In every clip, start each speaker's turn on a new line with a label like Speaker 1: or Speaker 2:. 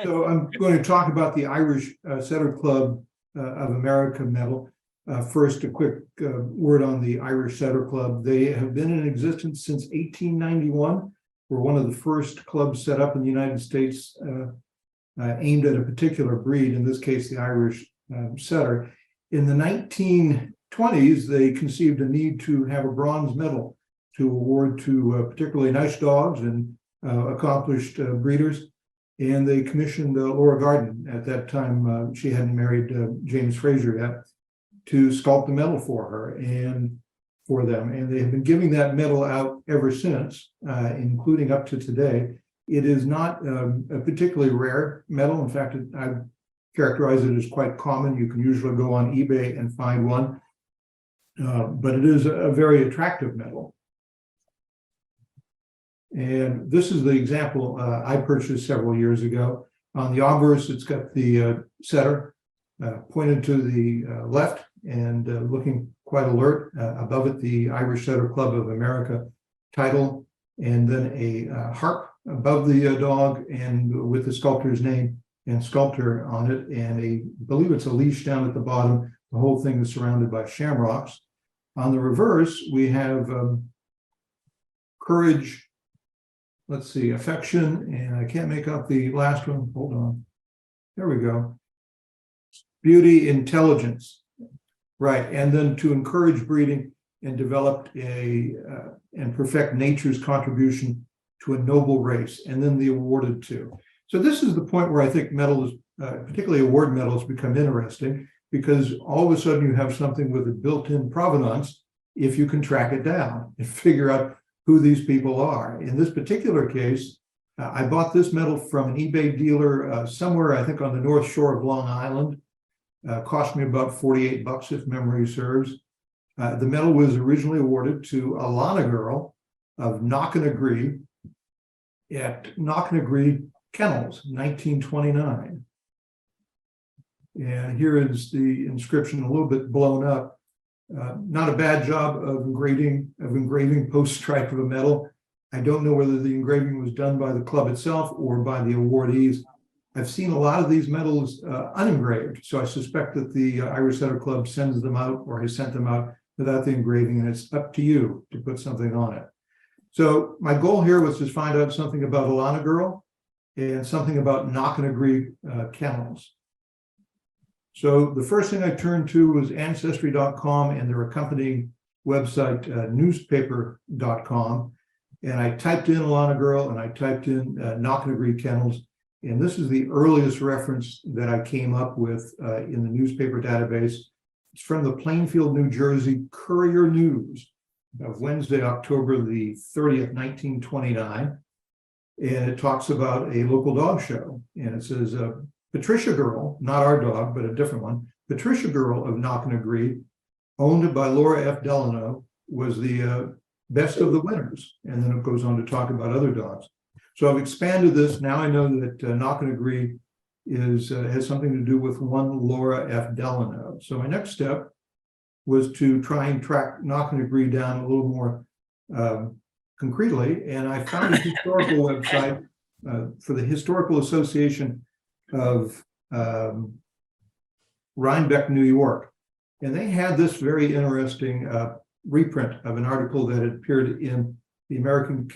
Speaker 1: So I'm going to talk about the Irish Setter Club of America medal. First, a quick word on the Irish Setter Club. They have been in existence since 1891. We're one of the first clubs set up in the United States aimed at a particular breed, in this case, the Irish Setter. In the 1920s, they conceived a need to have a bronze medal to award to particularly nice dogs and accomplished breeders. And they commissioned Laura Garden. At that time, she hadn't married James Fraser yet, to sculpt the medal for her and for them. And they have been giving that medal out ever since, including up to today. It is not a particularly rare medal. In fact, I characterize it as quite common. You can usually go on eBay and find one, but it is a very attractive medal. And this is the example I purchased several years ago. On the obverse, it's got the setter pointed to the left and looking quite alert. Above it, the Irish Setter Club of America title, and then a harp above the dog and with the sculptor's name and sculptor on it, and I believe it's a leash down at the bottom. The whole thing is surrounded by shamrocks. On the reverse, we have courage, let's see, affection, and I can't make out the last one. Hold on. There we go. Beauty, intelligence. Right. And then to encourage breeding and develop and perfect nature's contribution to a noble race, and then the awarded to. So this is the point where I think medals, particularly award medals, become interesting, because all of a sudden you have something with a built-in provenance if you can track it down and figure out who these people are. In this particular case, I bought this medal from an eBay dealer somewhere, I think, on the North Shore of Long Island. Cost me about $48 if memory serves. The medal was originally awarded to Alana Girl of Knocknagree at Knocknagree Kennels, 1929. And here is the inscription, a little bit blown up. Not a bad job of engraving post-strike of a medal. I don't know whether the engraving was done by the club itself or by the awardees. I've seen a lot of these medals unengraved, so I suspect that the Irish Setter Club sends them out or has sent them out without the engraving, and it's up to you to put something on it. So my goal here was to find out something about Alana Girl and something about Knocknagree Kennels. So the first thing I turned to was Ancestry.com and their accompanying website, newspaper.com. And I typed in Alana Girl and I typed in Knocknagree Kennels. And this is the earliest reference that I came up with in the newspaper database. It's from the Plainfield, New Jersey Courier News of Wednesday, October the 30th, 1929. And it talks about a local dog show. And it says, Patricia Girl, not our dog, but a different one, Patricia Girl of Knocknagree, owned by Laura F. Delano, was the best of the winners. And then it goes on to talk about other dogs. So I've expanded this. Now I know that Knocknagree has something to do with one Laura F. Delano. So my next step was to try and track Knocknagree down a little more concretely. And I found a historical website for the Historical Association of Rhinebeck, New York. And they had this very interesting reprint of an article that had appeared in the American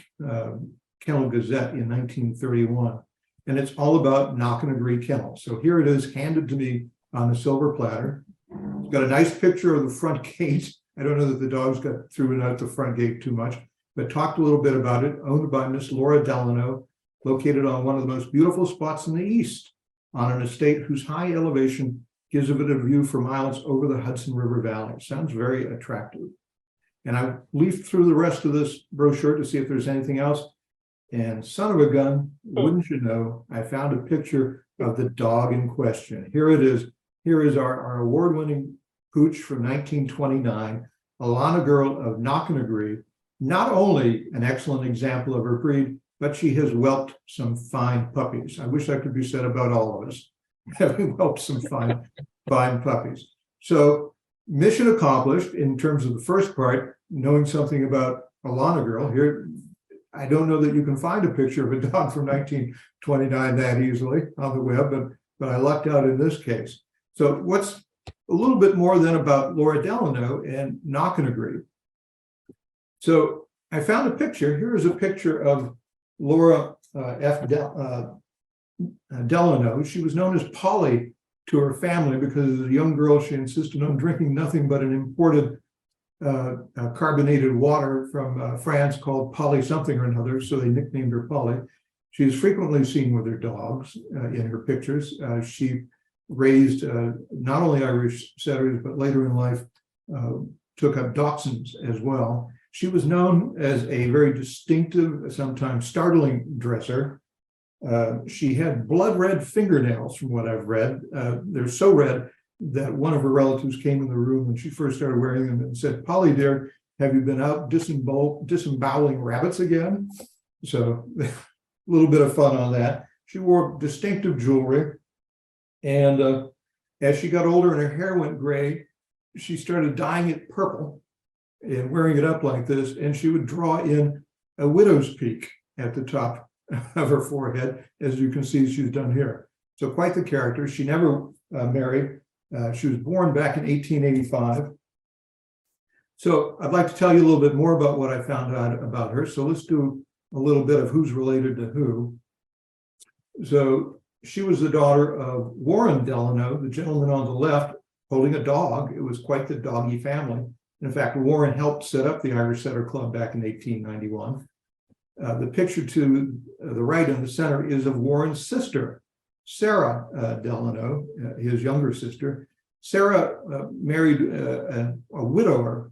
Speaker 1: Kennel Gazette in 1931. And it's all about Knocknagree Kennels. So here it is, handed to me on a silver platter. It's got a nice picture of the front gate. I don't know that the dogs got through and out the front gate too much, but talked a little bit about it. Owned by Miss Laura Delano, located on one of the most beautiful spots in the East, on an estate whose high elevation gives it a view for miles over the Hudson River Valley. Sounds very attractive. And I leafed through the rest of this brochure to see if there's anything else. And son of a gun, wouldn't you know, I found a picture of the dog in question. Here it is. Here is our award-winning pooch from 1929, Alana Girl of Knocknagree. Not only an excellent example of her breed, but she has whelped some fine puppies. I wish that could be said about all of us, having whelped some fine puppies. So mission accomplished in terms of the first part, knowing something about Alana Girl. Here, I don't know that you can find a picture of a dog from 1929 that easily on the web, but I lucked out in this case. So what's a little bit more then about Laura Delano and Knock and Agree. So I found a picture. Here is a picture of Laura Delano. She was known as Polly to her family because as a young girl, she insisted on drinking nothing but an imported carbonated water from France called Polly something or another, so they nicknamed her Polly. She is frequently seen with her dogs in her pictures. She raised not only Irish setters, but later in life took up Dachshunds as well. She was known as a very distinctive, sometimes startling dresser. She had blood red fingernails, from what I've read. They're so red that one of her relatives came in the room when she first started wearing them and said, "Polly, dear, have you been out disemboweling rabbits again?" So a little bit of fun on that. She wore distinctive jewelry. And as she got older and her hair went gray, she started dyeing it purple and wearing it up like this. And she would draw in a widow's peak at the top of her forehead, as you can see she's done here. So quite the character. She never married. She was born back in 1885. So I'd like to tell you a little bit more about what I found out about her. So let's do a little bit of who's related to who. So she was the daughter of Warren Delano, the gentleman on the left, holding a dog. It was quite the doggy family. In fact, Warren helped set up the Irish Setter Club back in 1891. The picture to the right in the center is of Warren's sister, Sarah Delano, his younger sister. Sarah married a widower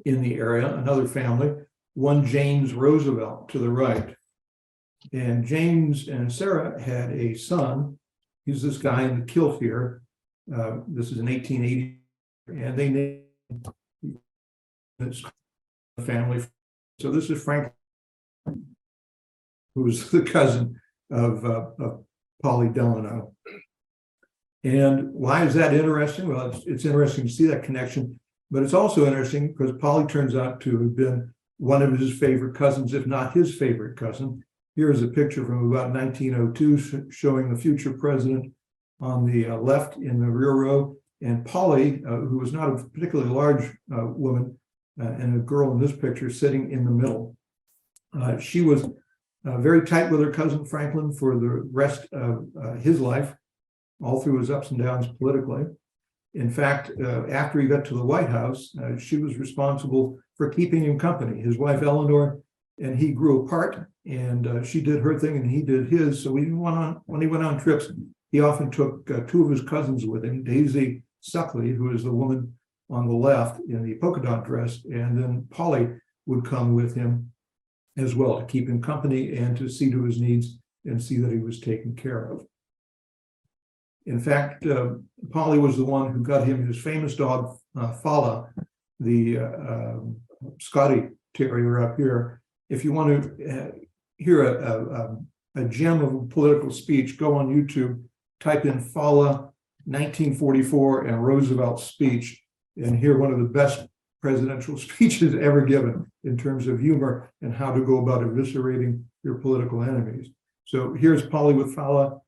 Speaker 1: in the area, another family, one James Roosevelt to the right. And James and Sarah had a son. He's this guy in the kilt here. This is in 1880, and they named this family. So this is Frank, who's the cousin of Polly Delano. And why is that interesting? Well, it's interesting to see that connection, but it's also interesting because Polly turns out to have been one of his favorite cousins, if not his favorite cousin. Here is a picture from about 1902 showing the future president on the left in the rear row, and Polly, who was not a particularly large woman, and a girl in this picture sitting in the middle. She was very tight with her cousin Franklin for the rest of his life, all through his ups and downs politically. In fact, after he got to the White House, she was responsible for keeping him company. His wife Eleanor and he grew apart, and she did her thing and he did his. So when he went on trips, he often took two of his cousins with him, Daisy Suckley, who is the woman on the left in the polka dot dress, and then Polly would come with him as well to keep him company and to see to his needs and see that he was taken care of. In fact, Polly was the one who got him his famous dog, Fala, the Scotty Terrier up here. If you want to hear a gem of a political speech, go on YouTube, type in Fala 1944 and Roosevelt speech, and hear one of the best presidential speeches ever given in terms of humor and how to go about eviscerating your political enemies. So here's Polly with Fala.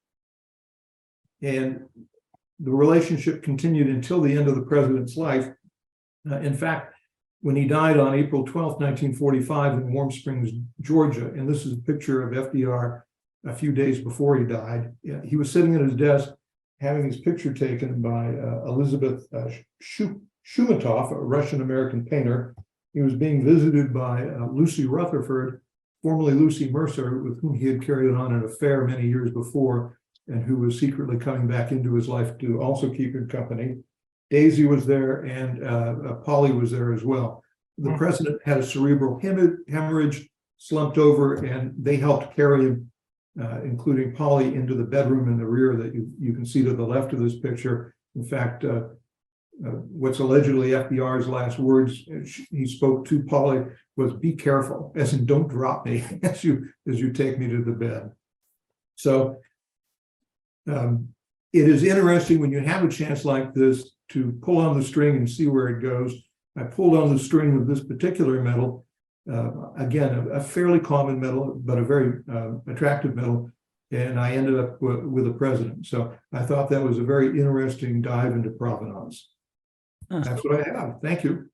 Speaker 1: And the relationship continued until the end of the president's life. In fact, when he died on April 12th, 1945 in Warm Springs, Georgia, and this is a picture of FDR a few days before he died, he was sitting at his desk having his picture taken by Elizabeth Shumatov, a Russian-American painter. He was being visited by Lucy Rutherford, formerly Lucy Mercer, with whom he had carried on an affair many years before, and who was secretly coming back into his life to also keep him company. Daisy was there, and Polly was there as well. The president had a cerebral hemorrhage, slumped over, and they helped carry him, including Polly, into the bedroom in the rear that you can see to the left of this picture. In fact, what's allegedly FDR's last words he spoke to Polly was, "Be careful," as in don't drop me as you take me to the bed. So it is interesting when you have a chance like this to pull on the string and see where it goes. I pulled on the string of this particular medal Again, a fairly common medal, but a very attractive medal. And I ended up with a president. So I thought that was a very interesting dive into provenance. That's what I have. Thank you.